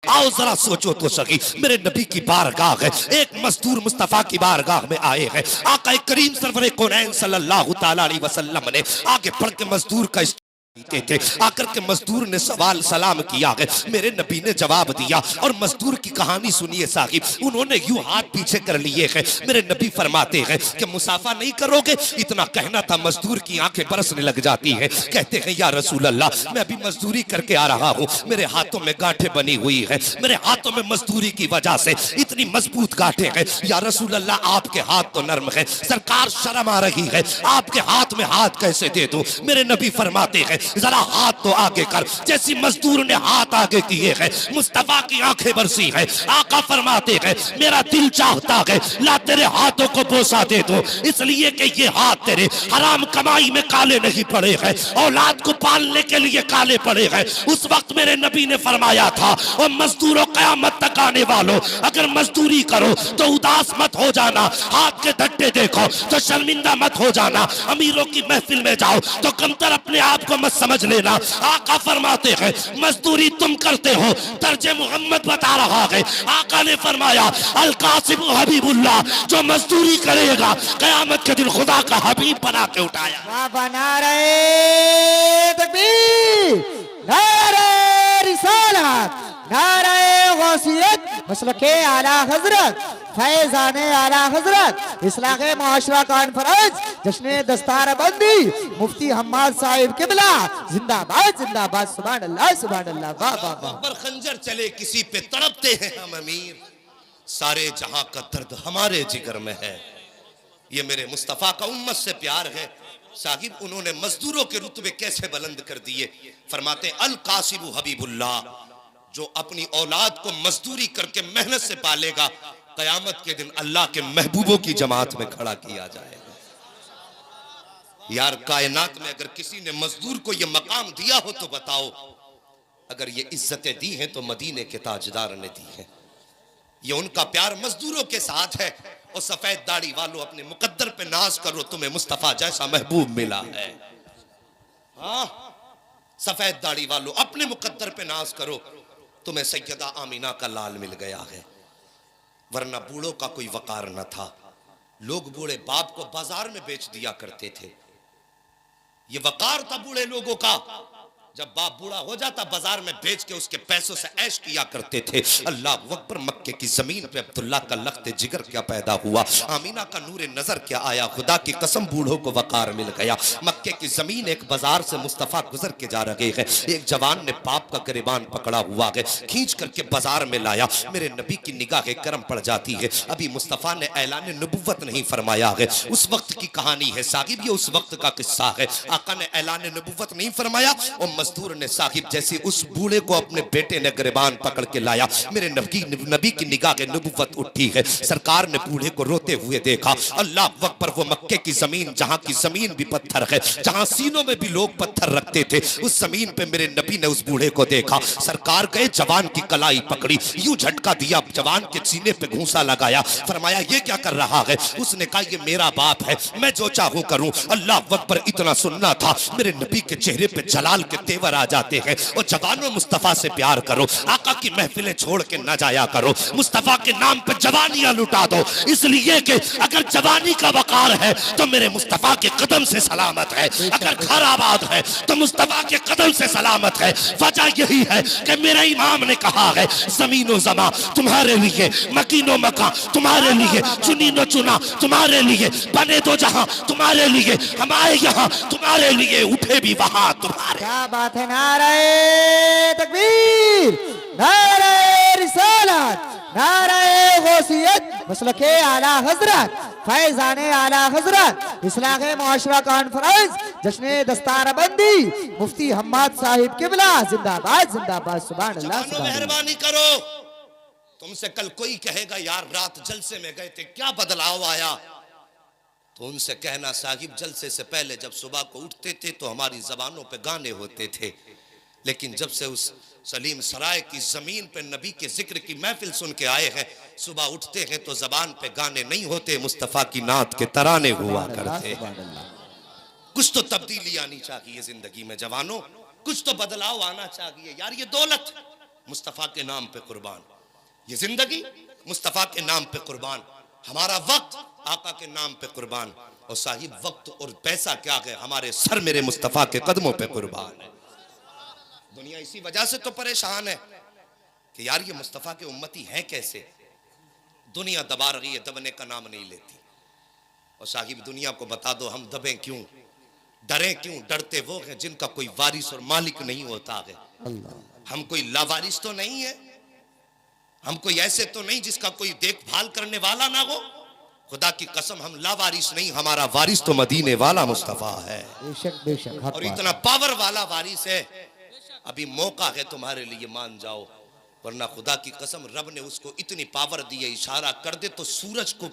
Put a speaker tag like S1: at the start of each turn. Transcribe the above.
S1: आओ जरा सोचो तो सही, मेरे नबी की बारगाह है, एक मजदूर मुस्तफा की बारगाह में आए हैं। आका करीम सरवरे कौनैन सल्लल्लाहु तआला अलैहि वसल्लम ने आगे बढ़ के मजदूर का थे। आकर के मजदूर ने सवाल सलाम किया है, मेरे नबी ने जवाब दिया और मजदूर की कहानी सुनिए साहिब। उन्होंने यूं हाथ पीछे कर लिए हैं। मेरे नबी फरमाते हैं कि मुसाफा नहीं करोगे, इतना कहना था मजदूर की आंखें बरसने लग जाती हैं। कहते हैं या रसूल अल्लाह, मैं अभी मजदूरी करके आ रहा हूँ, मेरे हाथों में गांठें बनी हुई है, मेरे हाथों में मजदूरी की वजह से इतनी मजबूत गांठें हैं। या रसूल अल्लाह, आपके हाथ तो नर्म है, सरकार शर्म आ रही है, आपके हाथ में हाथ कैसे दे दूं? मेरे नबी फरमाते हैं जरा हाथ तो आगे कर। जैसी मजदूर ने हाथ आगे किए हैं, मुस्तफा की आंखें बरसी है। आका फरमाते हैं मेरा दिल चाहता है ला तेरे हाथों को बोसा दे दो, इसलिए कि ये हाथ तेरे हराम कमाई में काले नहीं पड़े हैं, औलाद को पालने के लिए काले पड़े हैं। उस वक्त मेरे नबी ने फरमाया था, और मजदूरों कयामत तक आने वालों, अगर मजदूरी करो तो उदास मत हो जाना, हाथ के धट्टे देखो तो शर्मिंदा मत हो जाना, अमीरों की महफिल में जाओ तो कमतर अपने आप को मत समझ लेना। आका फरमाते हैं मजदूरी तुम करते हो, दर्जे मोहम्मद बता रहा है। आका ने फरमाया अल कासिम हबीबुल्लाह, जो मजदूरी करेगा कयामत के दिन खुदा का हबीब बना के उठाया।
S2: बना रहे तकबीर, नारे रिसालत, नारे गौसियत, मसलके आला हजरत, फैजाने आला हजरत, इस्लाहे मुआशरा कॉन्फ्रेंस, जश्न दस्तार बंदी, मुफ्ती हम्माद साहिब किबला, जिंदाबाद जिंदाबाद, सुभान अल्लाह सुभान अल्लाह, वाह वाह वाह।
S1: पर खंजर चले किसी पे तड़पते हैं हम अमीर, सारे जहां का दर्द हमारे जिगर में है। ये मेरे मुस्तफा का उम्मत से प्यार है साहिब। उन्होंने मजदूरों के रुतबे कैसे बुलंद कर दिए। फरमाते अल कासिबु हबीबुल्लाह, जो अपनी औलाद को मजदूरी करके मेहनत से पालेगा, कयामत के दिन अल्लाह के महबूबों की जमात में खड़ा किया जाएगा। यार कायनात में अगर किसी ने मजदूर को यह मकाम दिया हो तो बताओ, अगर ये इज्जतें दी हैं तो मदीने के ताजदार ने दी हैं। ये उनका प्यार मजदूरों के साथ है। और सफेद दाढ़ी वालों, अपने मुकद्दर पे नाज करो, तुम्हें मुस्तफा जैसा महबूब मिला है। हाँ, सफेद दाढ़ी वालों अपने मुकद्दर पे नाज करो, तुम्हें सैयदा आमीना का लाल मिल गया है। वरना बूढ़ों का कोई वकार न था। लोग बूढ़े बाप को बाजार में बेच दिया करते थे। ये वकार था बूढ़े लोगों का। जब बाप बूढ़ा हो जाता बाजार में बेच के उसके पैसों से ऐश किया करते थे। अल्लाह अकबर। मक्के की जमीन पे अब्दुल्ला का लख्त जिगर क्या पैदा हुआ, आमीना का नूर नजर क्या आया। खुदा की कसम बूढ़ों को वकार मिल गया। मक्के की जमीन एक बाजार से मुस्तफा गुजर के जा रहे हैं। एक जवान ने बाप का गिरबान पकड़ा हुआ है, खींच करके बाजार में लाया। मेरे नबी की निगाह करम पड़ जाती है। अभी मुस्तफा ने ऐलान नबुव्वत नहीं फरमाया है। उस वक्त की कहानी है साहिब, ये उस वक्त का किस्सा है। आका ने ऐलान नबुव्वत नहीं फरमाया और मजदूर ने साहिब जैसे उस बूढ़े को अपने बेटे ने गिरबान पकड़ के लाया, मेरे नबी की निगाह नबुव्वत उठी है। सरकार ने बूढ़े को रोते हुए देखा। अल्लाह अकबर। वो मक्के की जमीन, जहां की जमीन भी पत्थर है, जहां सीनों में भी लोग पत्थर रखते थे, उस जमीन पे मेरे नबी ने उस बूढ़े को देखा। सरकार गए, जवान की कलाई पकड़ी, यूं झटका दिया, जवान के सीने पे घूंसा लगाया। फरमाया ये क्या कर रहा है? उसने कहा ये मेरा बाप है, मैं जो चाहूं करूं। अल्लाह अकबर। इतना सुनना था, मेरे नबी के चेहरे पे जलाल के तेवर आ जाते हैं। और जवानों मुस्तफा से प्यार करो, आका की महफिलें छोड़ के न जाया करो, मुस्तफा के नाम पे जवानियां लुटा दो, इसलिए कि अगर जवानी का वकार है तो मेरे मुस्तफा के कदम से सलामत है, अगर घर आबाद है तो मुस्तफा के कदम से सलामत है। वजह यही है कि मेरे इमाम ने कहा है जमीनो जमा तुम्हारे लिए, मकीनो मका तुम्हारे लिए, चुनी नो चुना तुम्हारे लिए, बने तो जहां तुम्हारे लिए, हम आए यहाँ तुम्हारे लिए, उठे भी वहां तुम्हारे।
S2: क्या बात है। नारे तकबीर, नारे रिसालत, नारे गौसियत, मसलके आला हजरत, फैजाने आला हजरत, इस्लाहे मुआशरा कॉन्फ्रेंस, जश्न दस्तार बंदी, मुफ्ती हम्माद साहिब किबला, जिंदाबाद जिंदाबाद, सुभान अल्लाह सुभान अल्लाह।
S1: मेहरबानी करो। तुमसे कल कोई कहेगा यार रात जलसे में गए थे, क्या बदलाव आया? तो उनसे कहना साहिब जलसे से पहले जब सुबह को उठते थे तो हमारी जबानों पे गाने होते थे, लेकिन जब से उस सलीम सराय की जमीन पे नबी के जिक्र की महफिल सुन के आए हैं, सुबह उठते हैं तो जबान पे गाने नहीं होते, मुस्तफा की नात के तराने हुआ करते। कुछ तो तब्दीली आनी चाहिए जिंदगी में जवानों, कुछ तो बदलाव आना चाहिए यार। ये दौलत मुस्तफ़ा के नाम पे कुर्बान, ये जिंदगी मुस्तफ़ा के नाम पे कुर्बान, हमारा वक्त आका के नाम पे कुर्बान, और साहिब वक्त और पैसा क्या है, हमारे सर मेरे मुस्तफ़ा के कदमों पे कुर्बान है। दुनिया इसी वजह से तो परेशान है कि यार ये मुस्तफ़ा के उम्मती हैं कैसे। दुनिया दबा रही है, दबने का नाम नहीं लेती। और साहिब दुनिया को बता दो हम दबे क्यों, डरे क्यों। डरते वो हैं जिनका कोई वारिस और मालिक नहीं होता है। हम कोई लावारिस तो नहीं है, हम कोई ऐसे तो नहीं जिसका कोई देखभाल करने वाला ना हो। खुदा की कसम हम लावारिस नहीं, हमारा वारिस तो मदीने वाला मुस्तफ़ा है।
S2: बेशक बेशक, हक
S1: और
S2: बात।
S1: इतना पावर वाला वारिस है, अभी मौका है तुम्हारे लिए, मान जाओ, वरना खुदा की कसम रब ने उसको इतनी पावर दी है, इशारा कर दे तो सूरज को